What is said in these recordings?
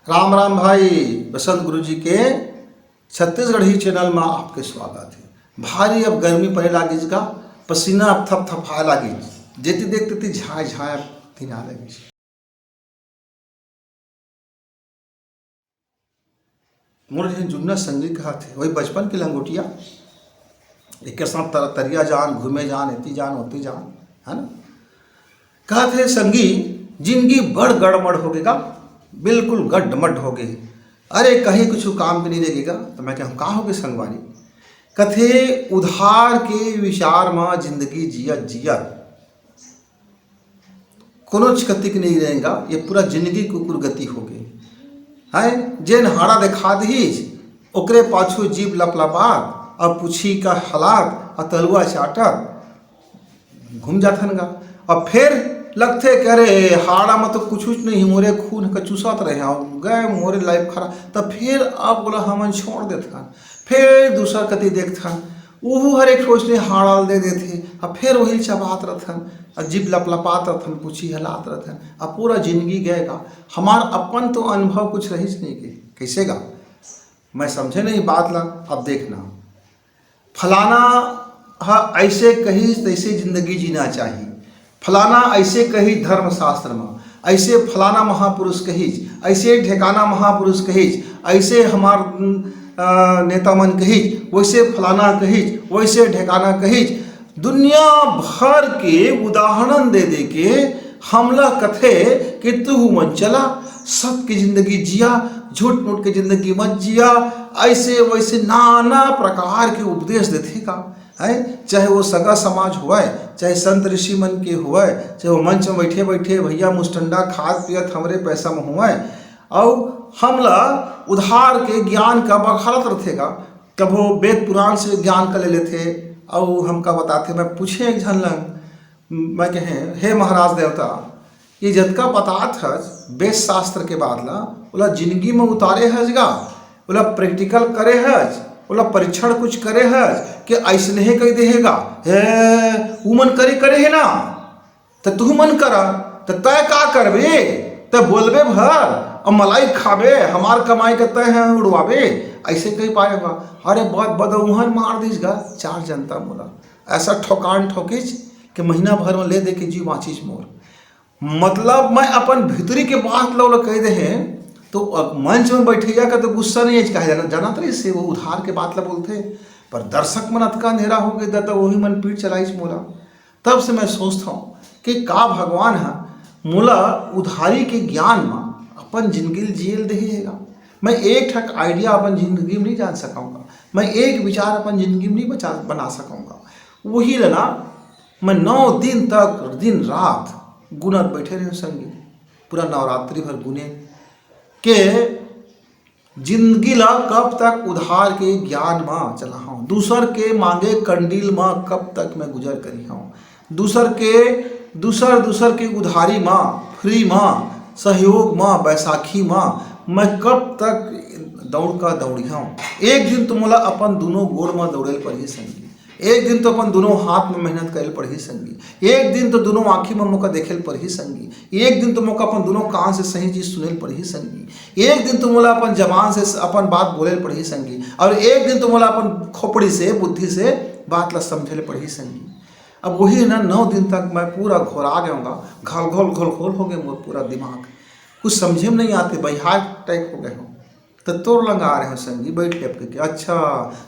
राम राम भाई। बसंत गुरु जी के छत्तीसगढ़ी चैनल में आपके स्वागत है। भारी अब गर्मी पड़े लागी का पसीना अब थप थपाए लागी जेती देखते ती झाय झाय दिना लगी। मोर जो जुन्ना संगी कहा थे वही बचपन की लंगोटिया एक के साथ तरिया जान घूमे जान एती जान होती जान है ना। कहा थे संगी जिंदगी बड़ गड़मड़ हो गएगा, बिल्कुल गड्ढमड हो गई। अरे कहीं कुछ काम भी नहीं लगेगा तो मैं कहूँ कहाँ हो गए संगवारी। कथे उधार के विचार में जिंदगी जियत जियत कोनो कतिक नहीं रहेगा, ये पूरा जिंदगी कुकुर गति हो गई है। जेन हाड़ा देखा दीज ओकरे पाछू जीव लपलपात और पूछी का हालात और तलुआ चाटत घूम जाथन गा। और फिर लगते कि अरे हाड़ा में तो कुछ नहीं मोरे खून का चूसत रहे गए मोरे लाइफ खराब। तो फिर अब बोला हमन छोड़ देथन, फिर दूसरा कति देखथन वो हर एक सोचने हाड़ाल दे देते अब फिर वही चबात रहथन और जीभ लपलपात रहथन पूछी हलात रहथन। अब पूरा जिंदगी गएगा। हमार अपन तो अनुभव कुछ रहीस नहीं के कैसे गा मैं समझे नहीं बात ला। अब देखना फलाना हाँ ऐसे कही तैसे जिंदगी जीना चाहिए, फलाना ऐसे कही धर्मशास्त्र में, ऐसे फलाना महापुरुष कहीज, ऐसे ठेकाना महापुरुष कहीज, ऐसे हमार नेता मन कहीज, वैसे फलाना कहीज, वैसे ठेकाना कहीज। दुनिया भर के उदाहरण दे दे के हमला कथे कि तू मन चला सत की जिंदगी जिया, झूठ मूठ की जिंदगी मत जिया, ऐसे वैसे नाना प्रकार के उपदेश देते का है। चाहे वो सगा समाज हुआ है, चाहे संत ऋषि मन के हुआ है, चाहे वो मंच में बैठे बैठे भैया मुस्टंडा खाद पियत हमरे पैसा में हुआ है और हमला उधार के ज्ञान का बखालत रखेगा। कबो वेद पुराण से ज्ञान का ले लेते और हमका बताते। मैं पूछे एक झन लंग मैं कहे हे महाराज देवता ये जतका बतात हज वेद शास्त्र के बाद ला बोला जिंदगी में उतारे हजगा, बोला प्रैक्टिकल करे हज, बोला परीक्षण कुछ करे है कि ऐसने ही कही देगा हे उमन करे करे है ना तो तू मन करा तो तय का करबे तो बोलबे भर और मलाई खाबे हमार कमाई के तय है उड़वाबे ऐसे कही पाएगा। अरे बहुत बदउहन मार दीजगा चार जनता मोला ऐसा ठोकान ठोकीच कि महीना भर में ले दे के जी बाँचीच मोर। मतलब मैं अपन भीतरी के बात लो कह दे हैं तो मंच में बैठिया का तो गुस्सा नहीं है कहा जाना तो इससे वो उधार के बात ला बोलते पर दर्शक मन अतका अंधेरा हो गया तो वही मन पीठ चलाइस मोला। तब से मैं सोचता हूँ कि का भगवान है मोला उधारी के ज्ञान में अपन जिंदगी जियल देगा। मैं एक ठक आइडिया अपन जिंदगी में नहीं जान सकूँगा, मैं एक विचार अपन जिंदगी में नहीं बना सकूँगा। वही लेना मैं 9 दिन तक दिन रात गुनत बैठे रहे संगी पूरा नवरात्रि भर गुने के जिंदगी ला कब तक उधार के ज्ञान में चला हूँ, दूसर के मांगे कंडील में कब तक मैं गुजर करी हूँ, दूसर के उधारी में फ्री में सहयोग में बैसाखी में मैं कब तक दौड़ का दौड़ी हूँ। एक दिन तो मोला अपन दोनों गोड़ में दौड़े पड़ी संगी, एक दिन तो अपन दोनों हाथ में मेहनत करे पड़ी संगी, एक दिन तो दोनों आँखी में मौका देखे पड़ी संगी, एक दिन तो मौका अपन दोनों कान से सही चीज सुने पड़ी संगी, एक दिन तो मोला अपन जबान से अपन बात बोले पड़ी संगी और एक दिन तो मोला अपन खोपड़ी से बुद्धि से बात ला समझे पड़ी संगी। अब वही ना 9 दिन तक मैं पूरा घोरा गया, घोल घोल घोल घोल हो गए मोर पूरा दिमाग, कुछ समझे में नहीं आते बहिहार टाइप हो गए हो। तो तोर लंगा आ रहे हो संगी बैठ लेप के अच्छा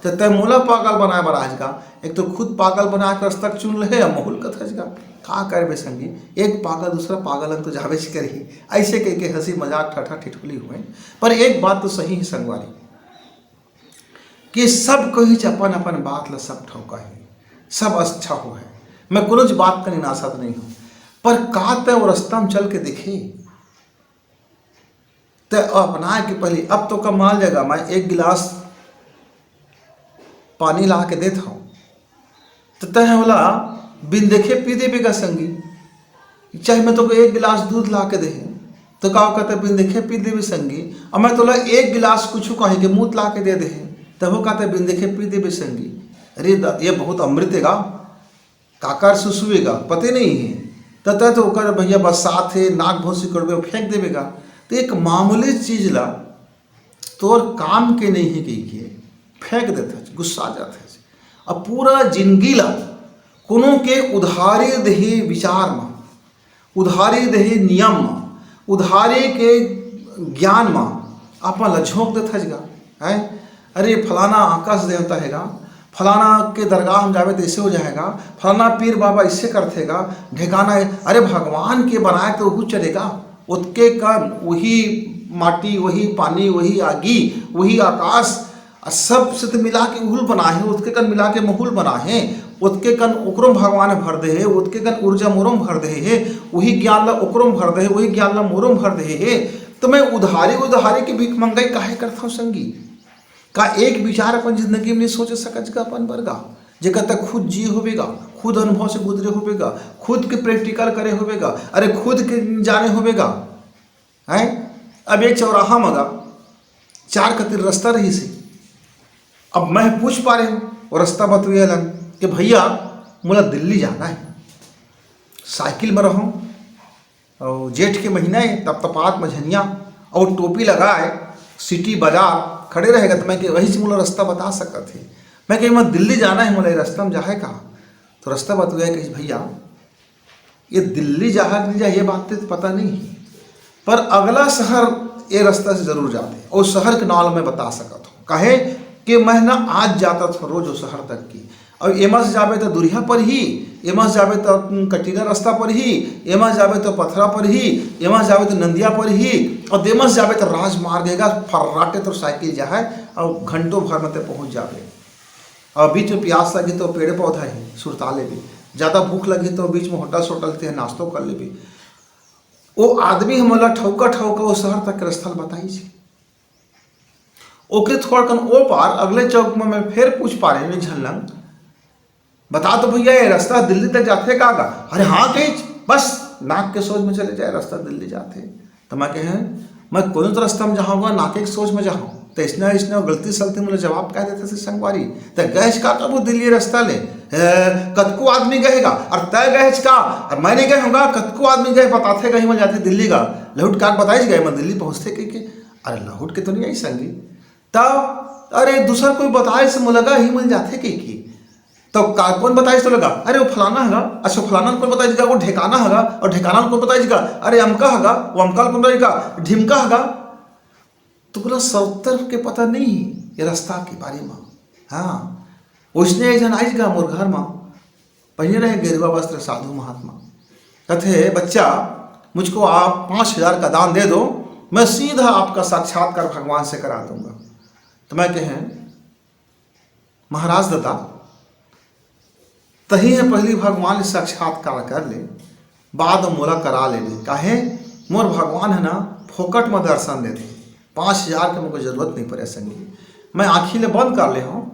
तो तय मोला पागल बनाए बराज का, एक तो खुद पागल बना कर तक चुन ले माहौल कथज का का करबे संगी। एक पागल दूसरा पागल तो जावे करी ऐसे कह के हंसी मजाक ठठा ठिठुली हुए। पर एक बात तो सही है संगवारी कि सब कही अपन अपन बात ला सब ठोका है, सब अच्छा हो है, मैं कुछ बात का निनासत नहीं हूँ। पर का तय वो रास्ता में चल के देखे तो अपना के पहले अब तो कमाल जगह मैं एक गिलास पानी ला के देता हूँ तो तय बोला बिन देखे पी दे बेगा संगी, चाहे मैं तो एक गिलास दूध ला के दे तो का कहते बिन देखे पी देवे संगी, और मैं तोला एक गिलास कुछ कहे के मुँह ला के दे दे तब वो कहते बिन देखे पी देवे संगी। अरे ये बहुत अमृत है काकर सुसुएगा पते नहीं है तो ओकर भैया बस साथ है नाक भोसी करबे फेंक देवेगा तो एक मामूली चीज ला तोर काम के नहीं है कि फेंक देते, गुस्सा आ जाते। अब पूरा जिंदगी ला कोनो के उधारी दही विचार में, उधारी दही नियम में, उधारी के ज्ञान में अपन ला झोंक देता है। अरे फलाना आकाश देवता हैगा, फलाना के दरगाह में जावे तो ऐसे हो जाएगा, फलाना पीर बाबा इससे करतेगा, ढेकाना है। अरे भगवान के बनाए तो वो चलेगा, उसके कन वही माटी, वही पानी, वही आगी, वही आकाश, सब से तो मिला के उहुल बना है, उसके कन मिला के महूल बना है, उसके कन ओकरों भगवान भर दे है, उसके कन ऊर्जा मोरों भर दे है, वही ज्ञान ला ओकरों भर दे है, वही ज्ञान ला मोरों भर दे है। तो मैं उधारी के भीख मंगाई काहे करता हूँ संगी का? एक विचार अपन जिंदगी में नहीं सोच सकत अपन बरगा, जेकर तक खुद जी होवेगा, खुद अनुभव से गुजरे होवेगा, खुद के प्रैक्टिकल करे होवेगा, अरे खुद के जाने होवेगा है। अब एक चौराहा मगा 4 कतिर रास्ता रही से, अब मैं पूछ पा रही हूँ और रास्ता बतवे लन कि भैया मुझे दिल्ली जाना है, साइकिल में रहूँ और जेठ के महीना है, तब तपात मझनिया और टोपी लगाए सिटी बाजार खड़े रहेगा, तो मैं कि वही से मुझे रास्ता बता सकता थे। मैं कहीं मैं दिल्ली जाना है, मुझे रास्ता में जाए कहाँ, तो रास्ता बतवे कि भैया ये दिल्ली जहाँ नहीं जाए ये बात तो पता नहीं, पर अगला शहर ये रास्ता से जरूर जाते और शहर के नाम मैं बता सकता हूँ। कहे कि मैं ना आज जाता था रोज उस शहर तक की, और एमा से जावे तो दुरिया पर ही, एमा से जावे तो कटीला रास्ता पर ही, एमा से जावे तो पथरा पर ही, एमा से जावे तो नंदिया पर ही, और देमा से जावे तो राजमार्ग है फर्राटे तो साइकिल जा है और घंटों भर में तो पहुँच जावे। और बीच में प्यास लगी तो पेड़ पौधा ही सुरताले भी, ज़्यादा भूख लगी तो बीच में होटल सोटलते हैं नाश्तो कर ले भी। वो आदमी हमारा ठौका वो शहर तक के स्थल बताई छे, ओकरे थोड़ा कन ओ पार अगले चौक में मैं फिर पूछ पा रहे हैं झलंग, बता तो भैया ये रास्ता दिल्ली तक जाते का? अरे हाँ कही बस नाक के सोच में चले जाए रास्ता दिल्ली जाते। तो मैं कहे मैं कौन तो रास्ता में जाऊँगा, नाके के सोच में जाऊँ, तो इसने गलती सलती मुझे जवाब कह देते थे संगवारी। तो गैस का तो वो दिल्ली रास्ता ले कतको आदमी गएगा और तय गैस का, और मैं नहीं गए होगा कतको आदमी गए बताते कहीं मैं जाते दिल्ली का लहुट काट बताई गए मैं दिल्ली पहुँचते के अरे लहुट के तो नहीं आई संगी, तब अरे दूसरा कोई बताए से मुझे लगा ही मिल जाते की तो कौन बताइए तो लगा अरे वो फलाना हैगा, अच्छा फलाना कौन बताइएगा, वो ढेकाना हैगा, और ढेकाना कौन बताइएगा, अरे अमका हैगा, वो अमका कौन बताइएगा, ढिमका हैगा। तो बोला सब तरफ के पता नहीं ये रास्ता के बारे में। हाँ उसने एक जन आइएगा मोर घर में, पहले रहे गेरुआ वस्त्र साधु महात्मा, कहते बच्चा मुझको आप 5000 का दान दे दो, मैं सीधा आपका साक्षात्कार भगवान से करा दूंगा। तो मैं कहें महाराज दादा तही है पहली भगवान साक्षात्कार कर ले, बाद में मोला करा ले काहे मोर भगवान है ना फोकट में दर्शन देते, 5000 के मुझको जरूरत नहीं पड़े संगी, मैं आँखी ले बंद कर ले हूँ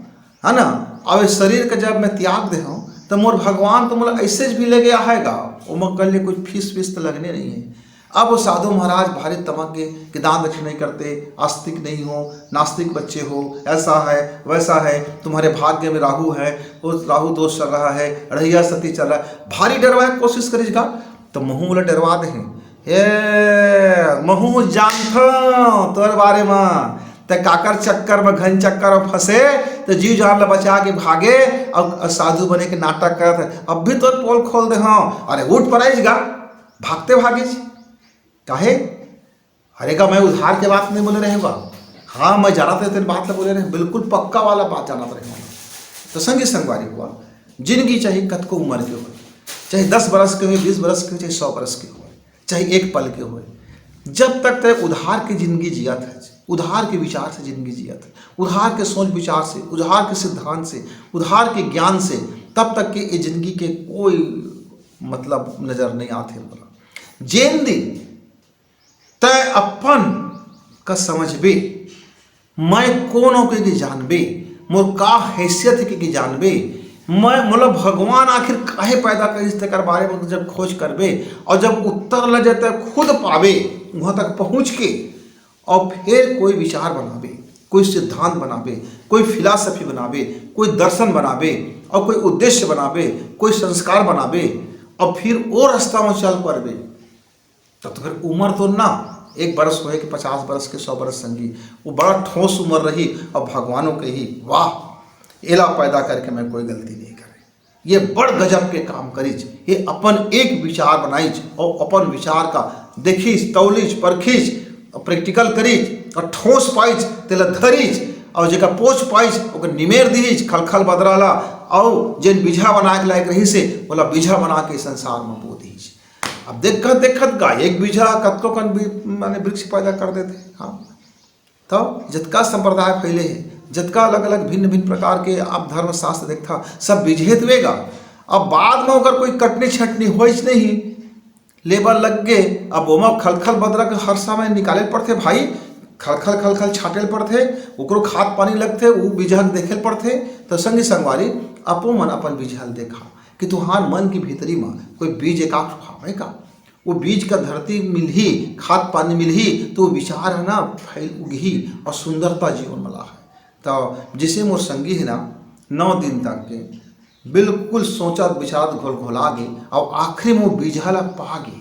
है ना, और इस शरीर के जब मैं त्याग दे हूँ तो मोर भगवान तो मोला ऐसे भी ले गया आएगा, वो मैं कर ले कुछ फीस तो लगने नहीं है। अब वो साधु महाराज भारी तमके कि दान दक्षिण नहीं करते, आस्तिक नहीं हो, नास्तिक बच्चे हो, ऐसा है वैसा है, तुम्हारे भाग्य में राहु है, उस राहु दोष चल रहा है, रहिया सती चल रहा है, भारी डरवाए कोशिश करीगा। तो महू बोला डरवा दे महू जानता तोर बारे में, तो काकर चक्कर में घन चक्कर में फंसे तो जीव जान ला बचा के भागे और साधु बने के नाटक करते। अब भी तो पोल खोल दे हाँ, अरे उठ पड़ेगा भागते भागे काहे, अरे का मैं उधार के बात नहीं बोले रहेगा, हाँ मैं जाना था तेरे बात बोले रहे, बिल्कुल पक्का वाला बात जाना रहेगा। तो संगी संगवारी हुआ जिंदगी चाहे कत को उम्र के हो, चाहे 10 बरस के हो, 20 बरस के हो, चाहे 100 बरस के हो, चाहे एक पल के हो, जब तक तय उधार की जिंदगी जिया था, उधार के विचार से जिंदगी जिया था, उधार के सोच विचार से, उधार के सिद्धांत से, उधार के ज्ञान से, तब तक के ये जिंदगी के कोई मतलब नजर नहीं आते। बोला जेन दिन तय अपन का समझबे, मैं कौन हो के जानबे, मोर का हैसियत है कि जानबे, मैं मतलब भगवान आखिर काहे पैदा कर इस तक बारे में जब खोज करबे, और जब उत्तर ल जाते खुद पावे वहाँ तक पहुँच के, और फिर कोई विचार बनावे, कोई सिद्धांत बनावे, कोई फिलॉसफी बनावे, कोई दर्शन बनावे, और कोई उद्देश्य बनावे, कोई संस्कार बनावे, और फिर वो रास्ता में चल पड़े। तो फिर उम्र तो ना एक बरस होए कि 50 बरस के 100 बरस संगी, वो बड़ा ठोस उम्र रही और भगवानों के ही वाह एला पैदा करके मैं कोई गलती नहीं करे, ये बड़ गजब के काम करीज, ये अपन एक विचार बनाईज और अपन विचार का देखीज तौलीज परखीज और प्रैक्टिकल करीज और ठोस पाइज तेला धरीज और जेका पोछ पाइज ओकर निमेर दीज खलखल बदराला और जेन बीझा बना के लायक रही से बोला बीझा बना के संसार में बो दीज। अब देखत देखत गा एक बीझा कतको कन माने वृक्ष पैदा कर देते। हाँ तो जितका संप्रदाय फैले है, जितका अलग अलग भिन्न भिन्न प्रकार के आप धर्म शास्त्र देखता सब बीझेत वेगा। अब बाद में अगर कोई कटनी छटनी हो नहीं लेबर लग गए, अब ओमा खलखल बदरा के हर समय निकाले पड़ते भाई, खलखल खलखल छाटे पड़ते, ओकरो खाद पानी लगते, वो बीझा देखे पड़ते। तो संगी संगवारी अपो मन अपन बीझल देखा कि तुहार मन की भीतरी में कोई बीज एक उठावे का, वो बीज का धरती मिलही खाद पानी मिलही तो विचार है ना फैल उगही और सुंदरता जीवन मिला है। तो जिसे मोर संगी है ना 9 दिन तक के बिल्कुल सोचत विचारत घोल घोला गे और आखिरी में वो बीजा ला पागे,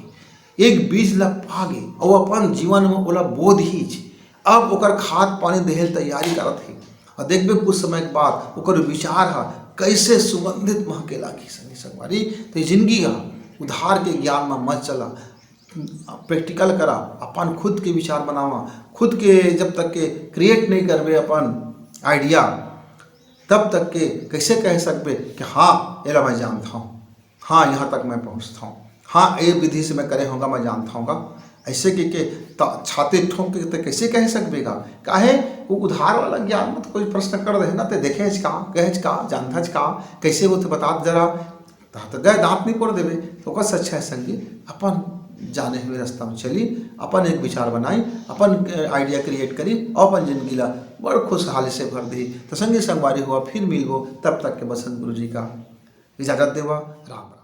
एक बीज ला पागे और अपन जीवन में ओला बोध ही अब ओकर खाद पानी देहल तैयारी करत है और देखबे कुछ समय के बाद ओकर विचार है कैसे सुगंधित महके लागी। संगी संगवारी तो जिंदगी है उधार के ज्ञान में मत चला, प्रैक्टिकल करा, अपन खुद के विचार बनावा, खुद के जब तक के क्रिएट नहीं करबे अपन आइडिया तब तक के कैसे कह सकबे कि हाँ एला मैं जानता हूँ, हाँ यहाँ तक मैं पहुँचता हूँ, हाँ ये विधि से मैं करे होगा मैं जानता हूँगा। ऐसे के छाते ठोक के तो कैसे कह सकबेगा, काहे वो उधार वाला ज्ञान में तो कोई प्रश्न कर दे ना तो देखे का कहे का जानता का कैसे वो तो बता जरा तो गए दांत नहीं कोड़ देवे। तो कस अच्छा है संगी अपन जाने हुए रास्ता में चली, अपन एक विचार बनाई, अपन आइडिया क्रिएट करी और अपन जिंदगी ला बड़ खुशहाली से भर दी। तो संगी संगवारी हुआ फिर मिलबो, तब तक के बसंत गुरु जी का इजाजत देवा। राम।